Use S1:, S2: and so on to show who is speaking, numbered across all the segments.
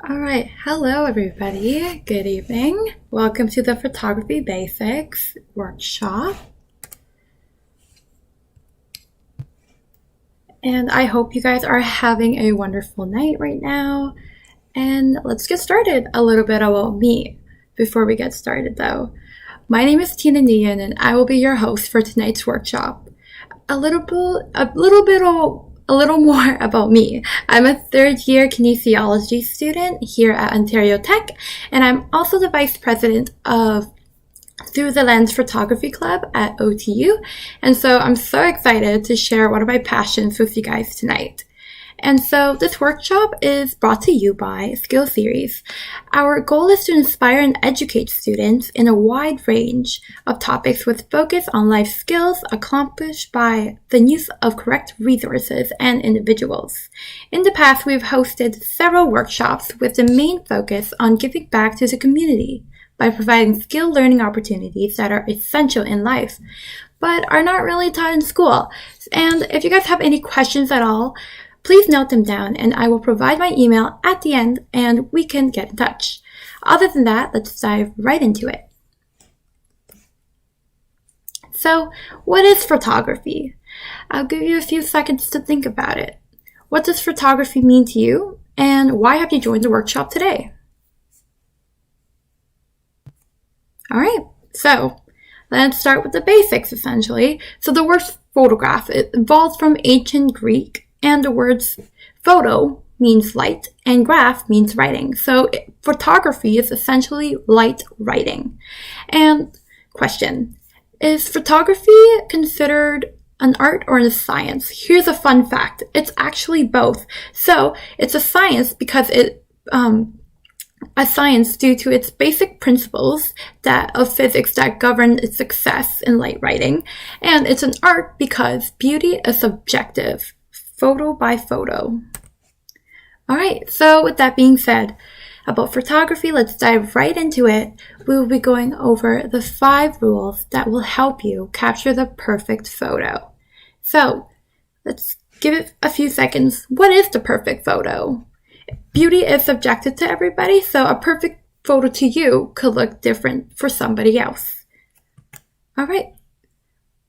S1: All right, hello everybody. Good evening. Welcome to the Photography Basics workshop. And I hope you guys are having a wonderful night right now. And let's get started. A little bit about me before we get started though. My name is Tina Nian and I will be your host for tonight's workshop. A little more about me. I'm a third-year kinesiology student here at Ontario Tech, and I'm also the vice president of Through the Lens Photography Club at OTU, and so I'm so excited to share one of my passions with you guys tonight. And so this workshop is brought to you by Skill Series. Our goal is to inspire and educate students in a wide range of topics with focus on life skills accomplished by the use of correct resources and individuals. In the past, we've hosted several workshops with the main focus on giving back to the community by providing skill learning opportunities that are essential in life, but are not really taught in school. And if you guys have any questions at all, please note them down and I will provide my email at the end and we can get in touch. Other than that, let's dive right into it. So, what is photography? I'll give you a few seconds to think about it. What does photography mean to you and why have you joined the workshop today? Alright, so let's start with the basics essentially. So the word photograph, it evolved from ancient Greek, and the words photo means light and graph means writing. So photography is essentially light writing. And question, is photography considered an art or a science? Here's a fun fact. It's actually both. So it's a science because a science due to its basic principles of physics that govern its success in light writing. And it's an art because beauty is subjective. Photo by photo. Alright, so with that being said, about photography, let's dive right into it. We will be going over the 5 rules that will help you capture the perfect photo. So, let's give it a few seconds. What is the perfect photo? Beauty is subjective to everybody, so a perfect photo to you could look different for somebody else. Alright.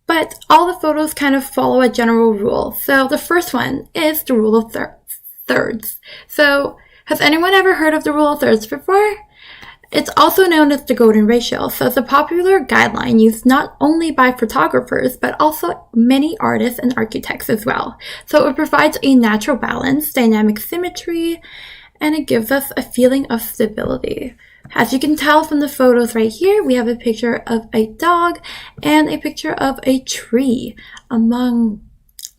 S1: But all the photos kind of follow a general rule. So the first one is the rule of thirds. So has anyone ever heard of the rule of thirds before? It's also known as the golden ratio. So it's a popular guideline used not only by photographers, but also many artists and architects as well. So it provides a natural balance, dynamic symmetry, and it gives us a feeling of stability. As you can tell from the photos right here, we have a picture of a dog and a picture of a tree among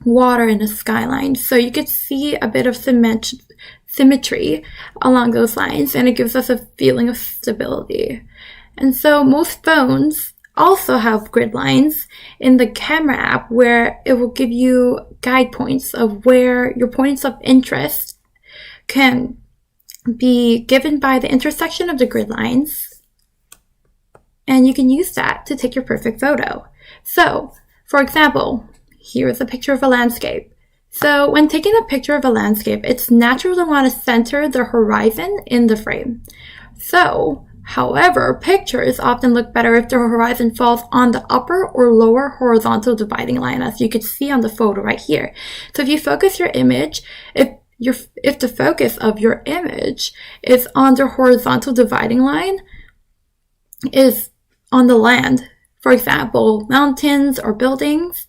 S1: water in the skyline. So you could see a bit of symmetry along those lines, and it gives us a feeling of stability. And so most phones also have grid lines in the camera app where it will give you guide points of where your points of interest can be given by the intersection of the grid lines, and you can use that to take your perfect photo. So, for example, here is a picture of a landscape. So when taking a picture of a landscape, it's natural to want to center the horizon in the frame. So, however, pictures often look better if the horizon falls on the upper or lower horizontal dividing line, as you can see on the photo right here. So if you focus your image, if the focus of your image is on the horizontal dividing line, is on the land, for example, mountains or buildings,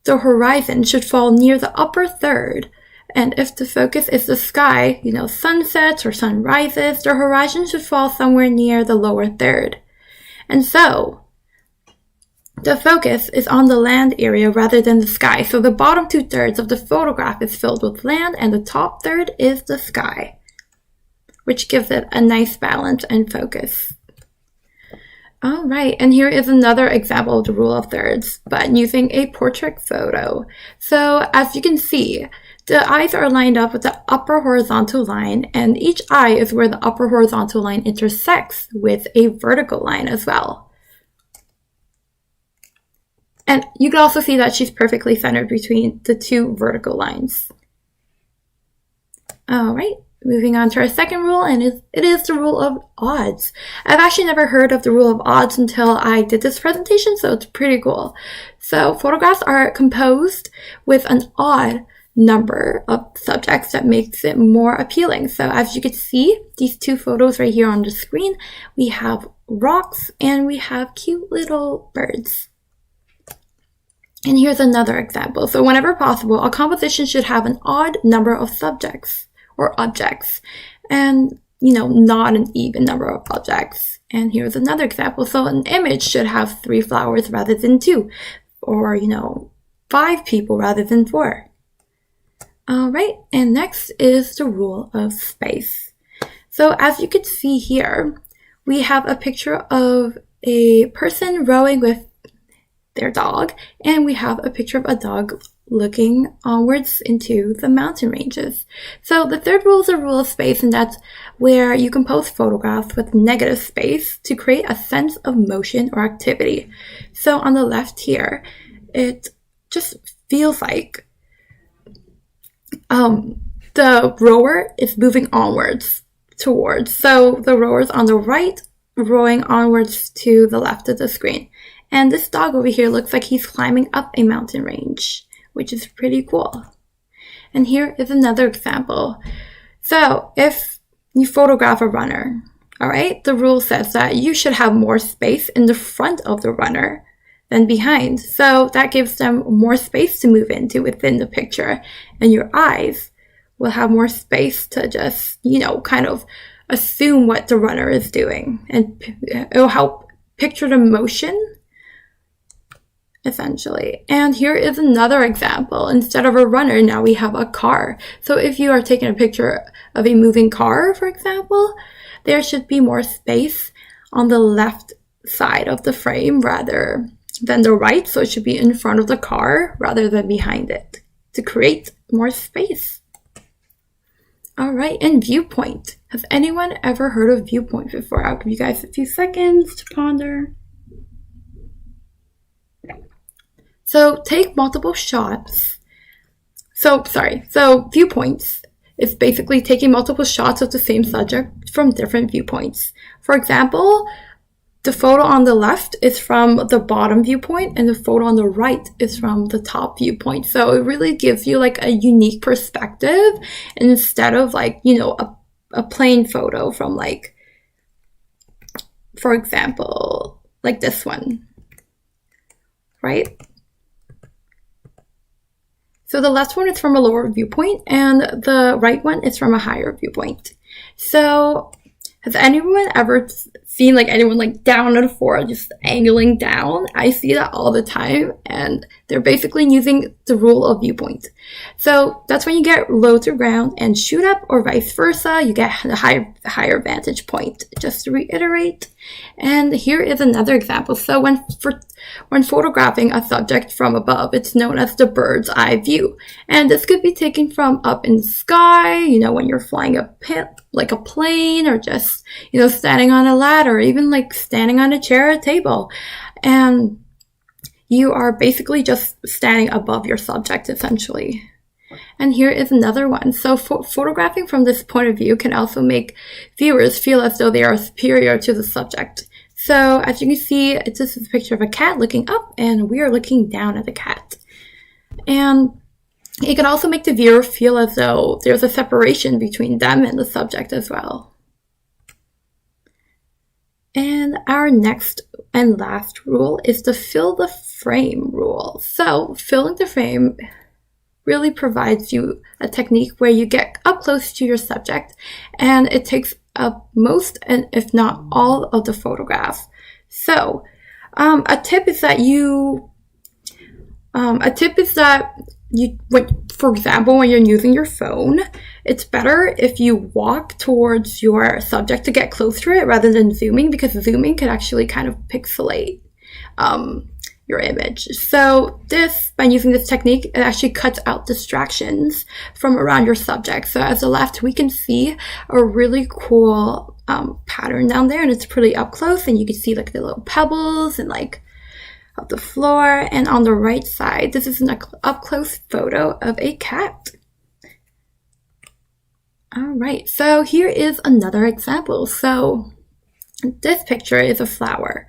S1: the horizon should fall near the upper third. And if the focus is the sky, sunsets or sunrises, the horizon should fall somewhere near the lower third. And so, the focus is on the land area rather than the sky. So the bottom 2/3 of the photograph is filled with land and the top third is the sky, which gives it a nice balance and focus. Alright, and here is another example of the rule of thirds, but using a portrait photo. So as you can see, the eyes are lined up with the upper horizontal line, and each eye is where the upper horizontal line intersects with a vertical line as well. And you can also see that she's perfectly centered between the 2 vertical lines. Alright, moving on to our second rule, and it is the rule of odds. I've actually never heard of the rule of odds until I did this presentation, so it's pretty cool. So photographs are composed with an odd number of subjects that makes it more appealing. So as you can see, these two photos right here on the screen, we have rocks and we have cute little birds. And here's another example. So whenever possible, a composition should have an odd number of subjects or objects and, not an even number of objects. And here's another example. So an image should have 3 flowers rather than 2, or, 5 people rather than 4. All right, and next is the rule of space. So as you can see here, we have a picture of a person rowing with their dog, and we have a picture of a dog looking onwards into the mountain ranges. So the third rule is a rule of space, and that's where you compose photographs with negative space to create a sense of motion or activity. So on the left here, it just feels like the rower is moving onwards towards. So the rower's on the right, rowing onwards to the left of the screen. And this dog over here looks like he's climbing up a mountain range, which is pretty cool. And here is another example. So if you photograph a runner, all right, the rule says that you should have more space in the front of the runner than behind. So that gives them more space to move into within the picture. And your eyes will have more space to just, kind of assume what the runner is doing. And it'll help picture the motion, essentially. And here is another example. Instead of a runner, now we have a car. So if you are taking a picture of a moving car, for example, there should be more space on the left side of the frame rather than the right. So it should be in front of the car rather than behind it to create more space. All right, and viewpoint. Has anyone ever heard of viewpoint before? I'll give you guys a few seconds to ponder. So take multiple shots. So viewpoints is basically taking multiple shots of the same subject from different viewpoints. For example, the photo on the left is from the bottom viewpoint and the photo on the right is from the top viewpoint. So it really gives you like a unique perspective instead of like, a plain photo from like, for example, like this one, right? So the left one is from a lower viewpoint and the right one is from a higher viewpoint. So has anyone ever seen like anyone like down on the floor just angling down? I see that all the time, and they're basically using the rule of viewpoint. So that's when you get low to ground and shoot up, or vice versa, you get a higher vantage point, just to reiterate. And here is another example. So when photographing a subject from above, it's known as the bird's eye view. And this could be taken from up in the sky, when you're flying like a plane, or just, standing on a ladder, or even like standing on a chair or table. And you are basically just standing above your subject, essentially. And here is another one. So photographing from this point of view can also make viewers feel as though they are superior to the subject. So as you can see, this is a picture of a cat looking up, and we are looking down at the cat. And it can also make the viewer feel as though there's a separation between them and the subject as well. And our next and last rule is the fill the frame rule. So filling the frame really provides you a technique where you get up close to your subject, and it takes up most, and if not all, of the photograph. So a tip is that for example, when you're using your phone, it's better if you walk towards your subject to get close to it rather than zooming, because zooming can actually kind of pixelate your image. So by using this technique, it actually cuts out distractions from around your subject. So as the left, we can see a really cool pattern down there, and it's pretty up close, and you can see like the little pebbles and like of the floor. And on the right side, this is an up close photo of a cat. All right, so here is another example. So this picture is a flower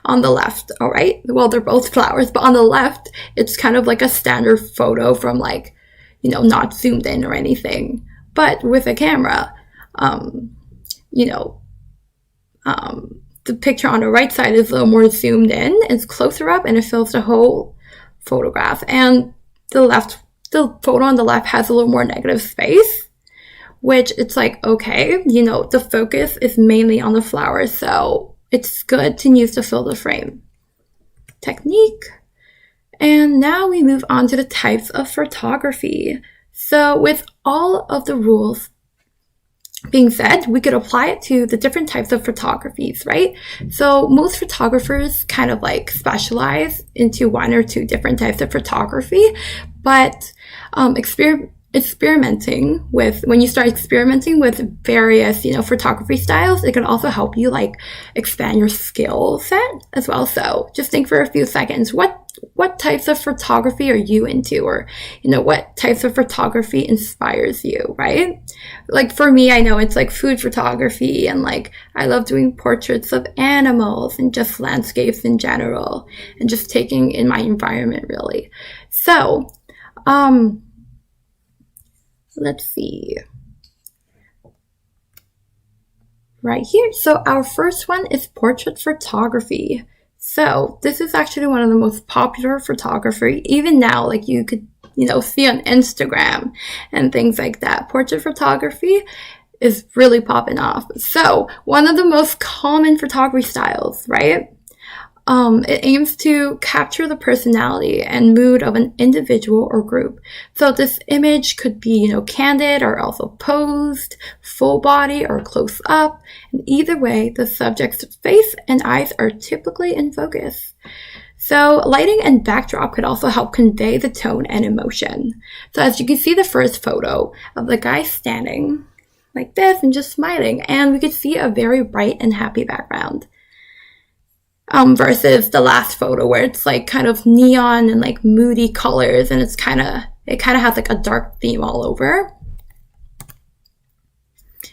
S1: on the left, all right? Well, they're both flowers, but on the left, it's kind of like a standard photo from like, not zoomed in or anything. But with a camera, the picture on the right side is a little more zoomed in, it's closer up, and it fills the whole photograph. And the photo on the left has a little more negative space, which it's like, okay, the focus is mainly on the flower, so it's good to use to fill the frame technique. And now we move on to the types of photography. So with all of the rules being said, we could apply it to the different types of photographies, right? So most photographers kind of like specialize into one or two different types of photography, but when you start experimenting with various, photography styles, it can also help you like expand your skill set as well. So just think for a few seconds, what types of photography are you into, or what types of photography inspires you, right? Like for me, I know it's like food photography, and like I love doing portraits of animals and just landscapes in general, and just taking in my environment really. So let's see right here. So our first one is portrait photography. So this is actually one of the most popular photography, even now, like you could, see on Instagram and things like that. Portrait photography is really popping off. So one of the most common photography styles, right? It aims to capture the personality and mood of an individual or group. So this image could be, candid or also posed, full body or close up. And either way, the subject's face and eyes are typically in focus. So lighting and backdrop could also help convey the tone and emotion. So as you can see the first photo of the guy standing like this and just smiling, and we could see a very bright and happy background. Versus the last photo where it's like kind of neon and like moody colors, and it kind of has like a dark theme all over.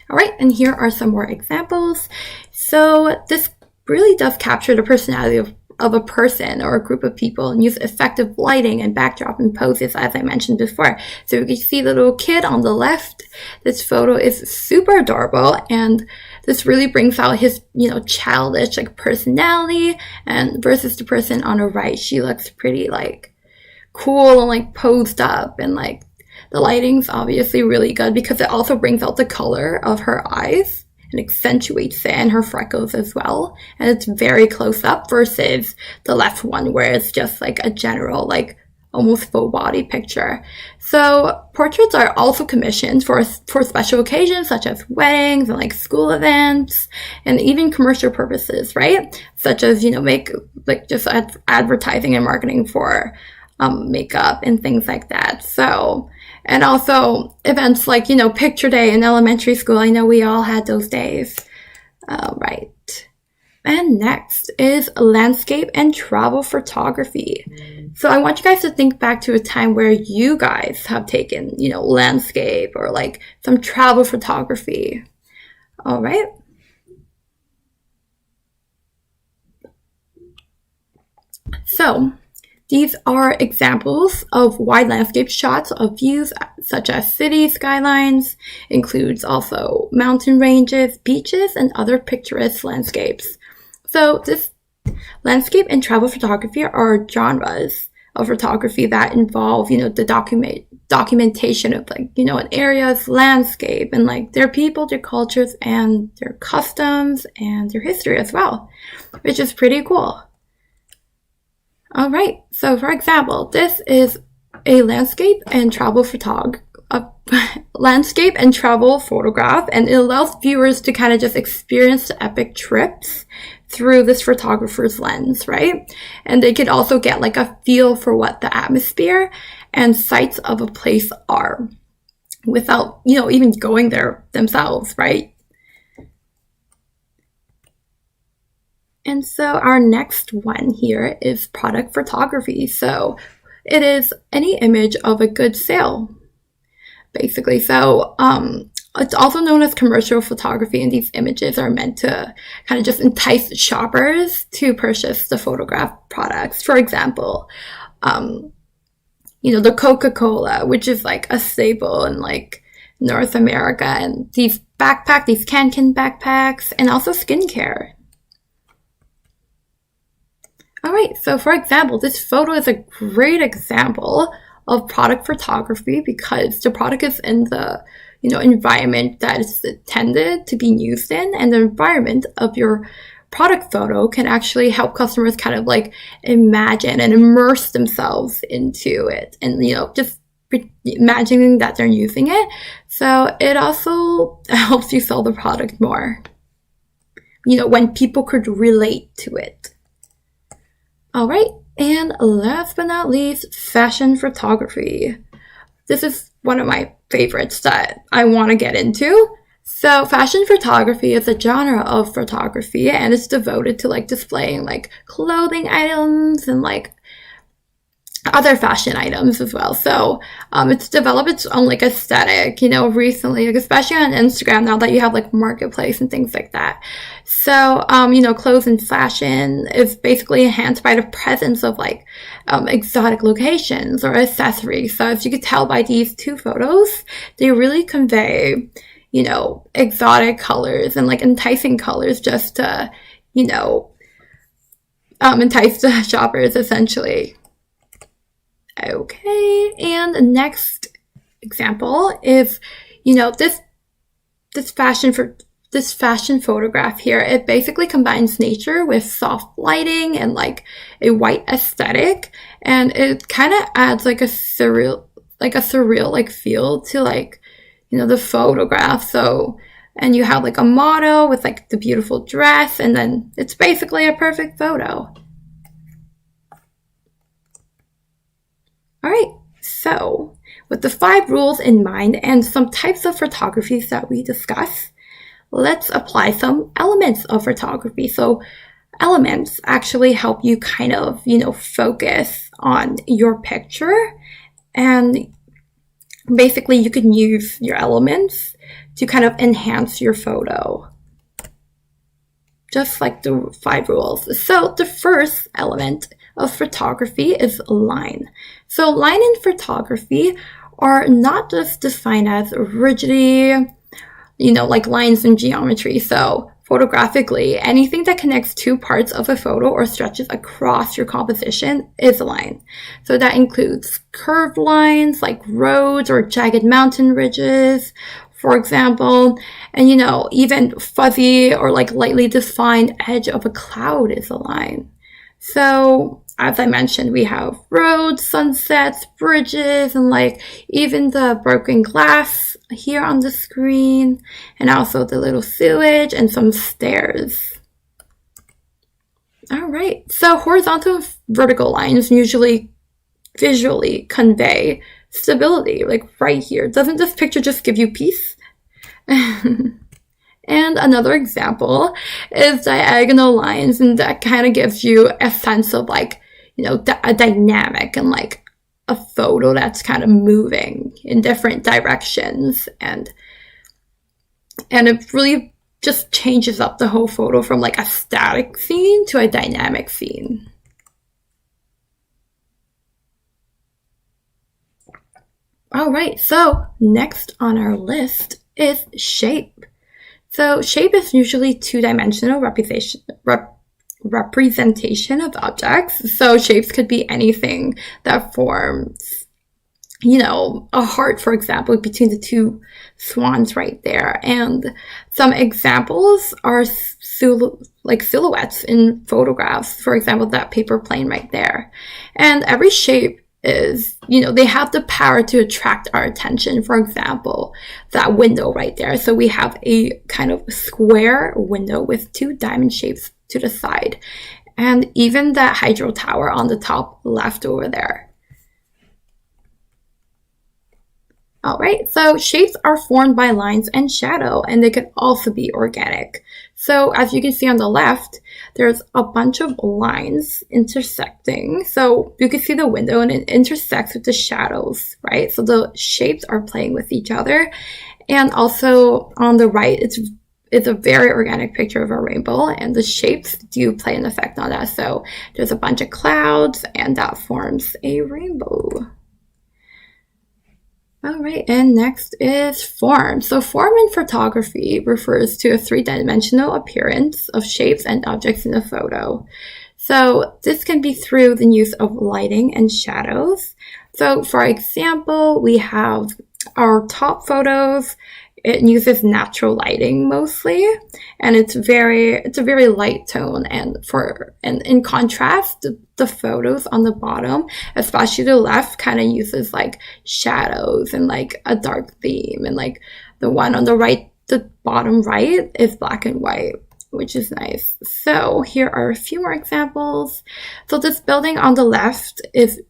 S1: All right, and here are some more examples. So this really does capture the personality of a person or a group of people, and use effective lighting and backdrop and poses, as I mentioned before. So you can see the little kid on the left. This photo is super adorable, and this really brings out his, childish like personality, and versus the person on the right, she looks pretty like cool and like posed up, and like the lighting's obviously really good because it also brings out the color of her eyes and accentuates it, and her freckles as well. And it's very close up versus the left one where it's just like a general like almost full body picture. So portraits are also commissioned for special occasions such as weddings and like school events, and even commercial purposes, right? Such as, make like just advertising and marketing for makeup and things like that. So, and also events like, picture day in elementary school. I know we all had those days. Right. And next is landscape and travel photography. So I want you guys to think back to a time where you guys have taken, landscape or like some travel photography. All right. So these are examples of wide landscape shots of views such as cities, skylines, includes also mountain ranges, beaches, and other picturesque landscapes. So this landscape and travel photography are genres of photography that involve, the documentation of like, an area's landscape and like their people, their cultures, and their customs and their history as well, which is pretty cool. All right, so for example, this is a landscape and travel photograph, and it allows viewers to kind of just experience the epic trips through this photographer's lens, right? And they could also get like a feel for what the atmosphere and sights of a place are without, even going there themselves, right? And so our next one here is product photography. So it is any image of a good sale, basically. So It's also known as commercial photography, and these images are meant to kind of just entice shoppers to purchase the photograph products. For example, the Coca-Cola, which is like a staple in like North America, and these Can backpacks, and also skincare. All right, so for example, this photo is a great example of product photography because the product is in the environment that it's intended to be used in, and the environment of your product photo can actually help customers kind of like imagine and immerse themselves into it, and just imagining that they're using it. So it also helps you sell the product more, when people could relate to it. All right, and last but not least, fashion photography. This is one of my favorites that I want to get into. So fashion photography is a genre of photography, and it's devoted to like displaying like clothing items and like other fashion items as well. So it's developed its own like aesthetic, recently, like especially on Instagram now that you have like marketplace and things like that. So clothes and fashion is basically enhanced by the presence of like exotic locations or accessories. So as you could tell by these two photos, they really convey exotic colors and like enticing colors just to entice the shoppers essentially. Okay, and the next example is, this fashion photograph here. It basically combines nature with soft lighting and like a white aesthetic, and it kind of adds like a surreal like feel to like the photograph. So, and you have like a model with like the beautiful dress, and then it's basically a perfect photo. All right, so with the 5 rules in mind and some types of photography that we discuss, let's apply some elements of photography. So elements actually help you kind of, focus on your picture, and basically you can use your elements to kind of enhance your photo, just like the 5 rules. So the first element of photography is line. So line in photography are not just defined as rigidly, like lines in geometry. So photographically, anything that connects 2 parts of a photo or stretches across your composition is a line. So that includes curved lines like roads or jagged mountain ridges, for example, and even fuzzy or like lightly defined edge of a cloud is a line. So as I mentioned, we have roads, sunsets, bridges, and like even the broken glass here on the screen, and also the little sewage and some stairs. All right, so horizontal and vertical lines usually visually convey stability, like right here. Doesn't this picture just give you peace? And another example is diagonal lines, and that kind of gives you a sense of like, a dynamic and like a photo that's kind of moving in different directions, and it really just changes up the whole photo from like a static scene to a dynamic scene. All right, so next on our list is shape. So shape is usually 2-dimensional representation of objects. So shapes could be anything that forms, a heart, for example, between the 2 swans right there. And some examples are silhouettes in photographs, for example, that paper plane right there. And every shape is, they have the power to attract our attention. For example, that window right there. So we have a kind of square window with 2 diamond shapes to the side, and even that hydro tower on the top left over there. All right, so shapes are formed by lines and shadow, and they could also be organic. So as you can see on the left, there's a bunch of lines intersecting. So you can see the window, and it intersects with the shadows, right? So the shapes are playing with each other, And also on the right, it's a very organic picture of a rainbow, and the shapes do play an effect on that. So there's a bunch of clouds, and that forms a rainbow. All right, and next is form. So form in photography refers to a three-dimensional appearance of shapes and objects in a photo. So this can be through the use of lighting and shadows. So for example, we have our top photos. It uses natural lighting mostly, and it's a very light tone. And in contrast, the photos on the bottom, especially the left, kind of uses like shadows and like a dark theme, and like the one on the right, the bottom right, is black and white, which is nice. So here are a few more examples. So this building on the left is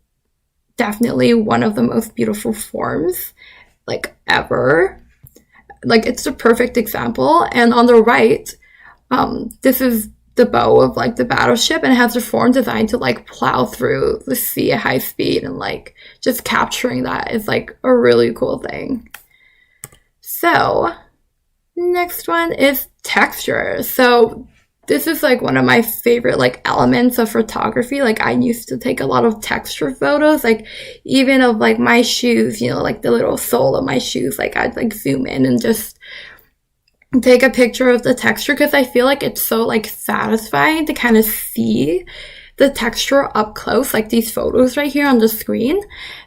S1: definitely one of the most beautiful forms like ever. Like, it's the perfect example. And on the right, this is the bow of like the battleship, and it has a form designed to like plow through the sea at high speed, and like just capturing that is like a really cool thing. So next one is texture. So this is like one of my favorite like elements of photography. Like, I used to take a lot of texture photos, like even of like my shoes, you know, like the little sole of my shoes. Like, I'd like zoom in and just take a picture of the texture, because I feel like it's so like satisfying to kind of see the texture up close, like these photos right here on the screen.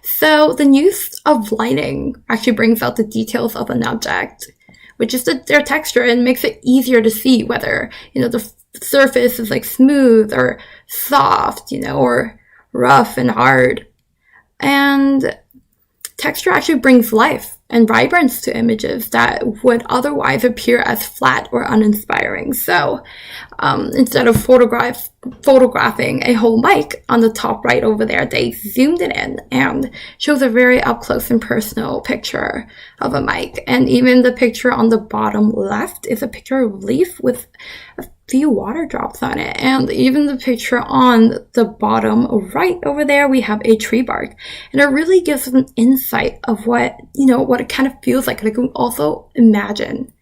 S1: So the use of lighting actually brings out the details of an object, which is their texture, and makes it easier to see whether, you know, the surface is like smooth or soft, you know, or rough and hard. And texture actually brings life and vibrance to images that would otherwise appear as flat or uninspiring. So instead of photographing a whole mic on the top right over there, they zoomed it in and shows a very up close and personal picture of a mic. And even the picture on the bottom left is a picture of a leaf with a few water drops on it. And even the picture on the bottom right over there, we have a tree bark. And it really gives an insight of what it kind of feels like. And I can also imagine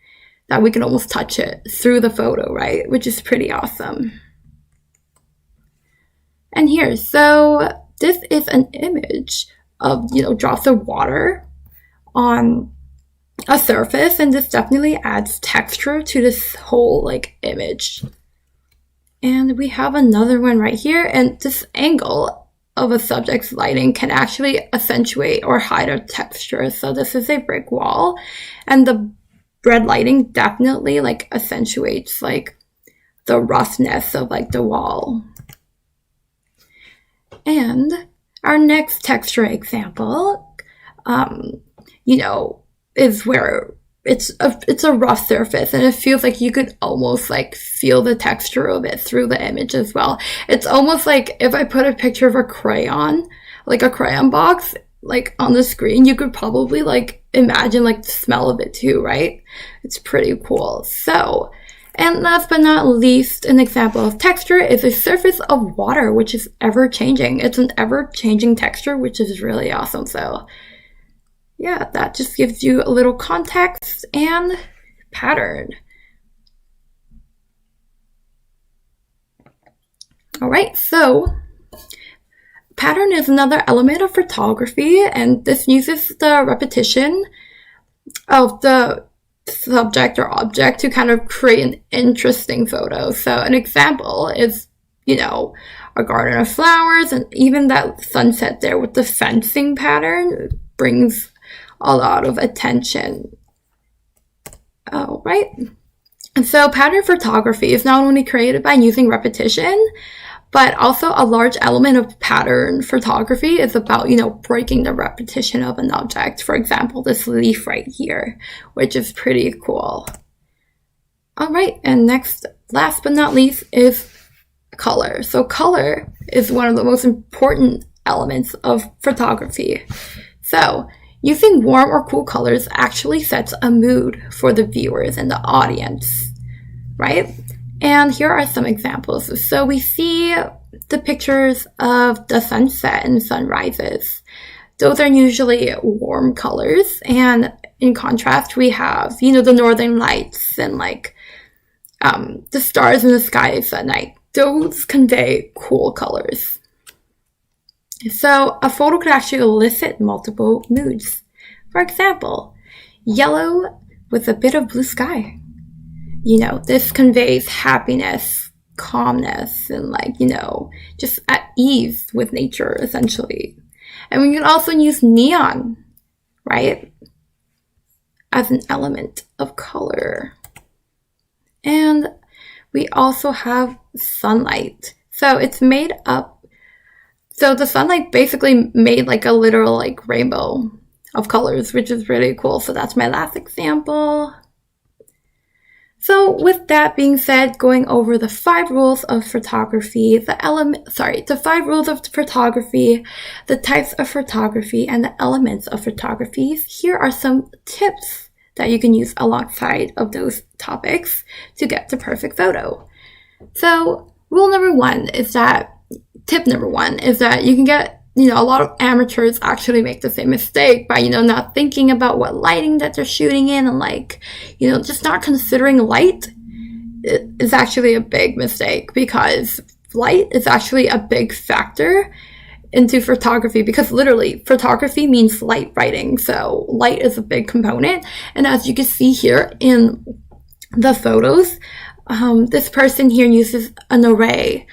S1: that we can almost touch it through the photo, right? Which is pretty awesome. And here, so this is an image of, you know, drops of water on a surface, and this definitely adds texture to this whole like image. And we have another one right here, and this angle of a subject's lighting can actually accentuate or hide a texture. So this is a brick wall, and the red lighting definitely like accentuates like the roughness of like the wall. And our next texture example, is where it's a rough surface, and it feels like you could almost like feel the texture of it through the image as well. It's almost like if I put a picture of a crayon, like a crayon box, like on the screen, you could probably like imagine like the smell of it too, right? It's pretty cool. So, and last but not least, an example of texture is a surface of water, which is ever-changing. It's an ever-changing texture, which is really awesome. So yeah, that just gives you a little context and pattern. All right, so pattern is another element of photography, and this uses the repetition of the subject or object to kind of create an interesting photo. So an example is, a garden of flowers, and even that sunset there with the fencing pattern brings a lot of attention. All right. And so pattern photography is not only created by using repetition, but also a large element of pattern photography is about, breaking the repetition of an object. For example, this leaf right here, which is pretty cool. All right. And next, last but not least, is color. So color is one of the most important elements of photography. So using warm or cool colors actually sets a mood for the viewers and the audience, right? And here are some examples. So we see the pictures of the sunset and sunrises. Those are usually warm colors, and in contrast, we have, the northern lights and like the stars in the skies at night. Those convey cool colors. So a photo could actually elicit multiple moods. For example, yellow with a bit of blue sky. This conveys happiness, calmness, and just at ease with nature, essentially. And we can also use neon, right, as an element of color. And we also have sunlight. So it's made up, so the sunlight basically made like a literal like rainbow of colors, which is really cool. So that's my last example. So with that being said, going over the 5 rules of photography, the 5 rules of photography, the types of photography, and the elements of photography, here are some tips that you can use alongside of those topics to get the perfect photo. So tip number one is that you can get, a lot of amateurs actually make the same mistake by, not thinking about what lighting that they're shooting in and just not considering light is actually a big mistake, because light is actually a big factor into photography, because literally photography means light writing. So light is a big component. And as you can see here in the photos, this person here uses an array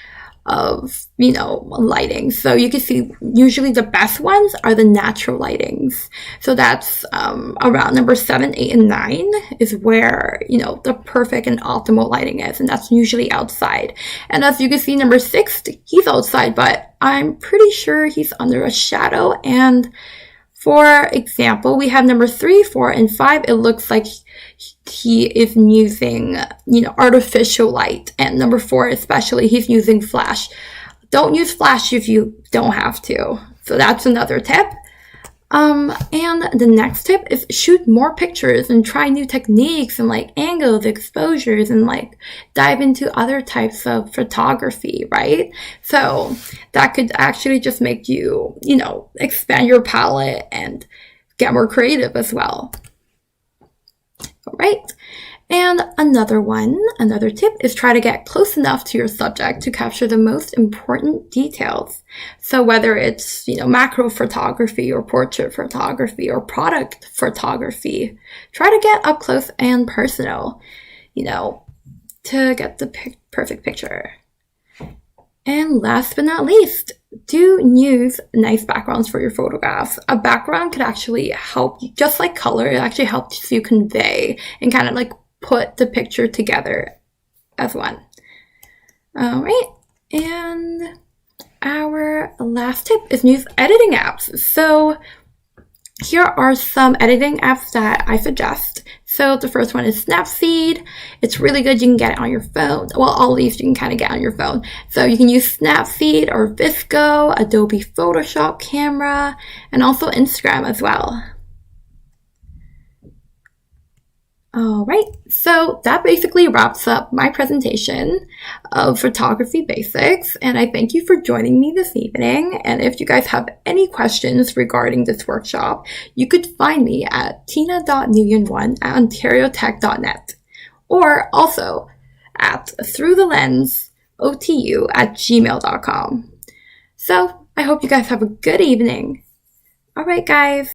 S1: of, lighting. So you can see usually the best ones are the natural lightings. So that's around number 7, 8, and 9 is where, the perfect and optimal lighting is. And that's usually outside. And as you can see, number 6, he's outside, but I'm pretty sure he's under a shadow. And for example, we have number 3, 4, and 5. It looks like he is using, artificial light. And number 4, especially, he's using flash. Don't use flash if you don't have to. So that's another tip. And the next tip is shoot more pictures and try new techniques and angles, exposures, and dive into other types of photography, right? So that could actually just make you, expand your palette and get more creative as well. All right. And another tip is try to get close enough to your subject to capture the most important details. So whether it's, macro photography or portrait photography or product photography, try to get up close and personal, to get the perfect picture. And last but not least, do use nice backgrounds for your photographs. A background could actually help you, just like color, it actually helps you convey and kind of put the picture together as one. All right, and our last tip is use editing apps. So here are some editing apps that I suggest. So the first one is Snapseed. It's really good. You can get it on your phone. Well, all these you can kind of get on your phone. So you can use Snapseed or Visco, Adobe Photoshop Camera, and also Instagram as well. All right, so that basically wraps up my presentation of photography basics, and I thank you for joining me this evening. And if you guys have any questions regarding this workshop, you could find me at tina.nguyen1@ontariotech.net, or also at throughthelens.otu@gmail.com. So I hope you guys have a good evening. All right, guys.